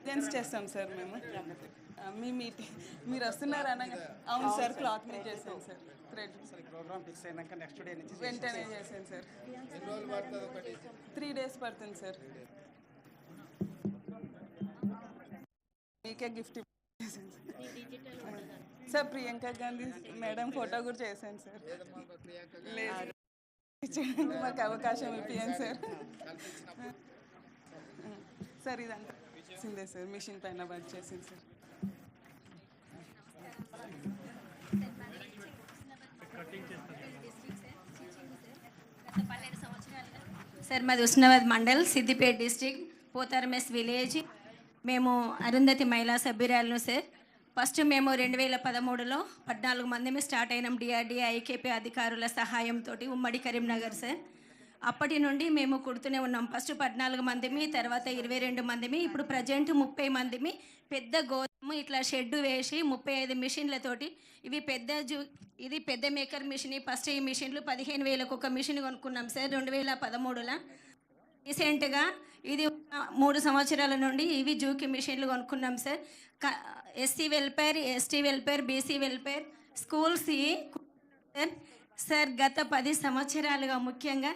Plan చేస్తాం sir మేము. మీ meeting మీరు వస్తున్నారు అనగా అవును సార్, క్లాత్ మీద చేశాను సార్. థ్రెడ్ ప్రోగ్రామ్ ఫిక్స్ అయినాక నెక్స్ట్ డే నుంచి వెంటనే చేశాను సార్. 3 days పడుతుంది సార్. మీకే గిఫ్ట్ చేశాను sir. Priyanka Gandhi madam photo కూడా చేశాను సార్. లేదు మాకు అవకాశం ఇప్పించండి సార్. సార్ ఇదంతా సిందే సార్, మిషన్ పైన వర్క్ చేసింది సార్. సార్ మాది ఉస్నాబాద్ మండల్, సిద్దిపేట డిస్టిక్, పోతారమెస్ విలేజ్. మేము అరుంధతి మహిళా సభ్యురాలను సార్. ఫస్ట్ మేము 2013లో 14 మందిమి స్టార్ట్ అయినాం డిఆర్డీఏ ఐకేపీ అధికారుల సహాయంతో ఉమ్మడి కరీంనగర్ సార్. అప్పటి నుండి మేము కుడుతూనే ఉన్నాం. ఫస్ట్ 14 మందిమి, తర్వాత 22 మందిమి, ఇప్పుడు ప్రజెంట్ 30 మందిమి. పెద్ద గోధుమ ఇట్లా షెడ్డు వేసి 35 మిషన్లతోటి ఇది పెద్ద మేకర్ మిషన్. ఫస్ట్ ఈ మిషన్లు 15,000కు ఒక మిషన్ కొనుక్కున్నాం సార్ 2013లో. రీసెంట్గా ఇది 3 సంవత్సరాల నుండి ఇవి జూకి మిషన్లు కొనుక్కున్నాం sir. SC welfare, ST welfare, BC welfare, schools sir. గత 10 సంవత్సరాలుగా ముఖ్యంగా